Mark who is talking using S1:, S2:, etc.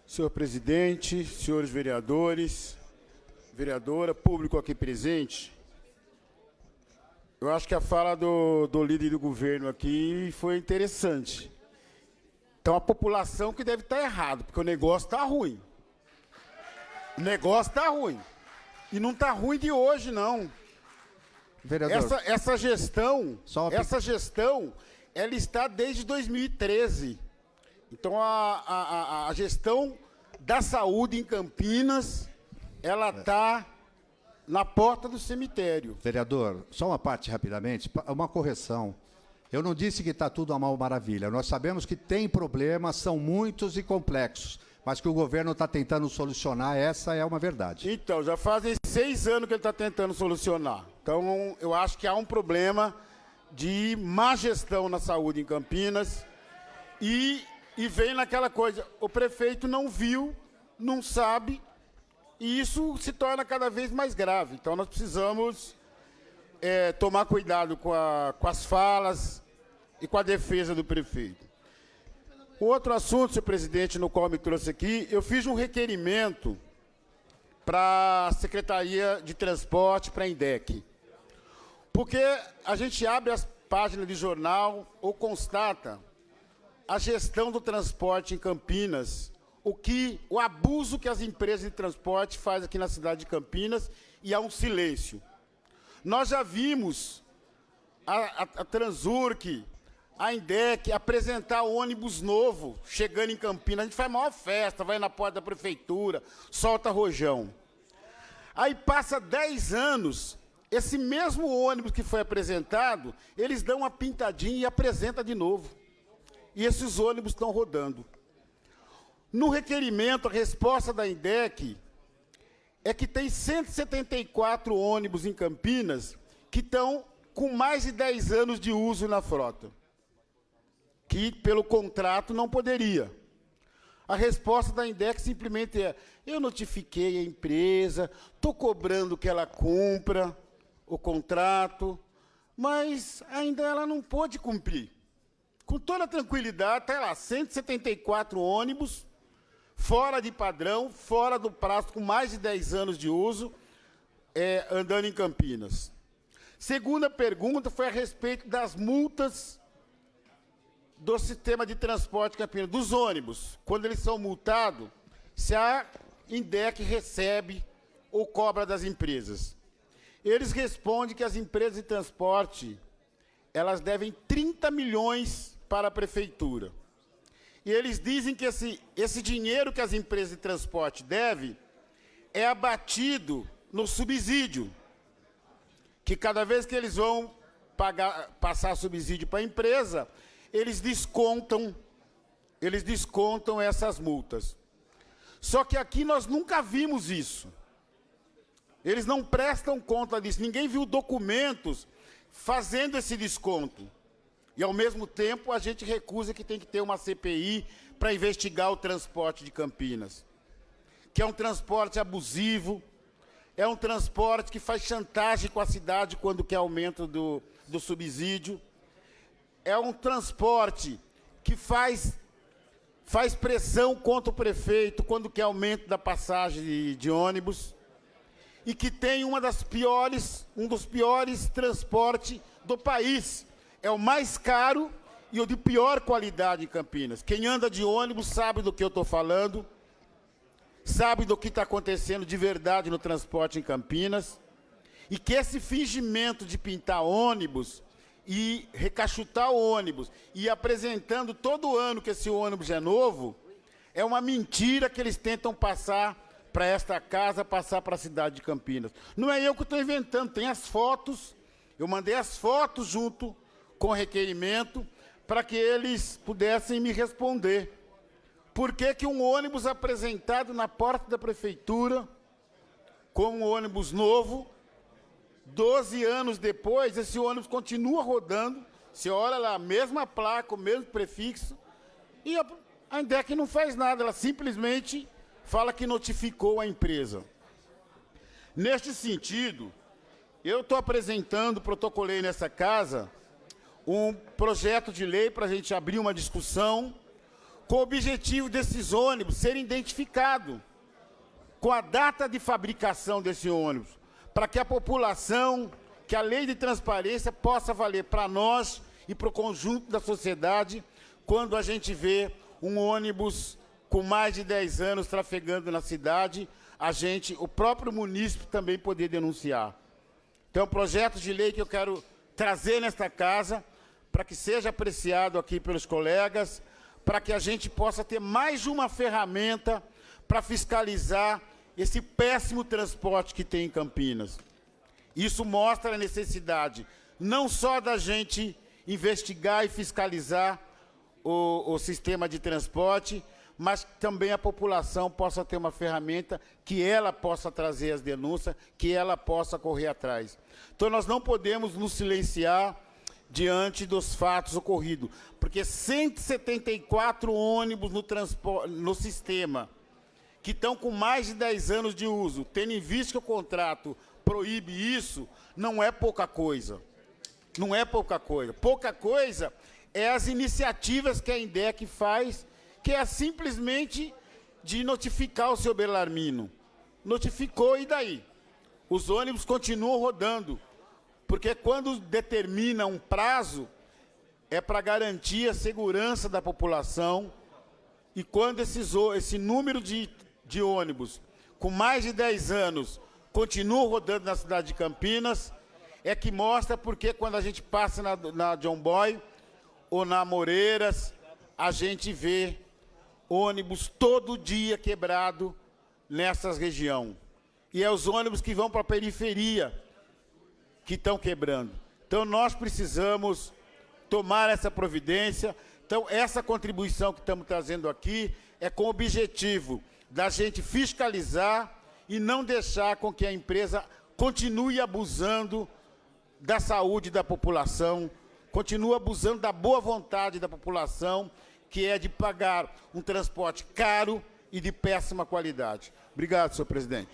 S1: Senhor presidente, senhores vereadores, vereadora, público aqui presente, eu acho que a fala do líder do governo aqui foi interessante. Então, a população que deve estar errado, porque o negócio está ruim. O negócio está ruim. E não está ruim de hoje, não.
S2: Vereador,
S1: Essa gestão, ela está desde 2013. Então, a gestão da saúde em Campinas, ela está na porta do cemitério.
S2: vereador, só uma parte rapidamente, uma correção. Eu não disse que está tudo a mal maravilha. Nós sabemos que tem problemas, são muitos e complexos, mas que o governo está tentando solucionar, essa é uma verdade.
S1: Então, já fazem 6 anos que ele está tentando solucionar. Então, eu acho que há um problema de má gestão na saúde em Campinas e vem naquela coisa, o prefeito não viu, não sabe, e isso se torna cada vez mais grave. Então, nós precisamos tomar cuidado com as falas e com a defesa do prefeito. O outro assunto, senhor presidente, no qual me trouxe aqui, eu fiz um requerimento para a Secretaria de Transporte, para a INDEC. Porque a gente abre as páginas de jornal ou constata a gestão do transporte em Campinas, o abuso que as empresas de transporte fazem aqui na cidade de Campinas, e há um silêncio. Nós já vimos a Transurc, a INDEC, apresentar ônibus novo chegando em Campinas. A gente faz a maior festa, vai na porta da prefeitura, solta rojão. Aí passa 10 anos, esse mesmo ônibus que foi apresentado, eles dão uma pintadinha e apresentam de novo. E esses ônibus estão rodando. No requerimento, a resposta da INDEC é que tem 174 ônibus em Campinas que estão com mais de 10 anos de uso na frota, que, pelo contrato, não poderia. A resposta da INDEC simplesmente é: eu notifiquei a empresa, estou cobrando que ela cumpra o contrato, mas ainda ela não pôde cumprir. Com toda tranquilidade, está lá, 174 ônibus, fora de padrão, fora do prazo, com mais de 10 anos de uso, andando em Campinas. Segunda pergunta foi a respeito das multas do sistema de transporte de Campinas, dos ônibus. Quando eles são multados, se a INDEC recebe ou cobra das empresas. Eles respondem que as empresas de transporte, elas devem 30 milhões para a prefeitura. E eles dizem que esse dinheiro que as empresas de transporte devem é abatido no subsídio, que cada vez que eles vão passar subsídio para a empresa, eles descontam essas multas. Só que aqui nós nunca vimos isso. Eles não prestam conta disso. Ninguém viu documentos fazendo esse desconto. E, ao mesmo tempo, a gente recusa que tem que ter uma CPI para investigar o transporte de Campinas, que é um transporte abusivo, é um transporte que faz chantagem com a cidade quando quer aumento do subsídio, é um transporte que faz pressão contra o prefeito quando quer aumento da passagem de ônibus, e que tem um dos piores transportes do país. É o mais caro e o de pior qualidade em Campinas. Quem anda de ônibus sabe do que eu estou falando, sabe do que está acontecendo de verdade no transporte em Campinas, e que esse fingimento de pintar ônibus e recachutar o ônibus e apresentando todo ano que esse ônibus é novo, é uma mentira que eles tentam passar para esta casa, passar para a cidade de Campinas. Não é eu que estou inventando, tem as fotos, eu mandei as fotos junto com requerimento para que eles pudessem me responder. Por que que um ônibus apresentado na porta da prefeitura, como um ônibus novo, 12 anos depois, esse ônibus continua rodando, você olha lá, a mesma placa, o mesmo prefixo, e a INDEC não faz nada, ela simplesmente fala que notificou a empresa. Neste sentido, eu estou apresentando, protocolei nessa casa, um projeto de lei para a gente abrir uma discussão com o objetivo desses ônibus serem identificados, com a data de fabricação desse ônibus, para que a população, que a lei de transparência possa valer para nós e para o conjunto da sociedade, quando a gente vê um ônibus com mais de 10 anos trafegando na cidade, o próprio munícipe também poder denunciar. Então, é um projeto de lei que eu quero trazer nesta casa, para que seja apreciado aqui pelos colegas, para que a gente possa ter mais uma ferramenta para fiscalizar esse péssimo transporte que tem em Campinas. Isso mostra a necessidade não só da gente investigar e fiscalizar o sistema de transporte, mas também a população possa ter uma ferramenta que ela possa trazer as denúncias, que ela possa correr atrás. Então, nós não podemos nos silenciar diante dos fatos ocorridos, porque 174 ônibus no sistema, que estão com mais de 10 anos de uso, tendo em vista que o contrato proíbe isso, não é pouca coisa. Não é pouca coisa. Pouca coisa é as iniciativas que a INDEC faz, que é simplesmente de notificar o seu Belarmino. Notificou, e daí? Os ônibus continuam rodando, porque quando determina um prazo, é para garantir a segurança da população, e quando esse número de ônibus com mais de 10 anos continuam rodando na cidade de Campinas, é que mostra porque quando a gente passa na John Boy ou na Moreiras, a gente vê ônibus todo dia quebrado nessas regiões. E é os ônibus que vão para a periferia que estão quebrando. Então, nós precisamos tomar essa providência. Então, essa contribuição que estamos trazendo aqui é com o objetivo da gente fiscalizar e não deixar com que a empresa continue abusando da saúde da população, continue abusando da boa vontade da população, que é de pagar um transporte caro e de péssima qualidade. Obrigado, senhor presidente.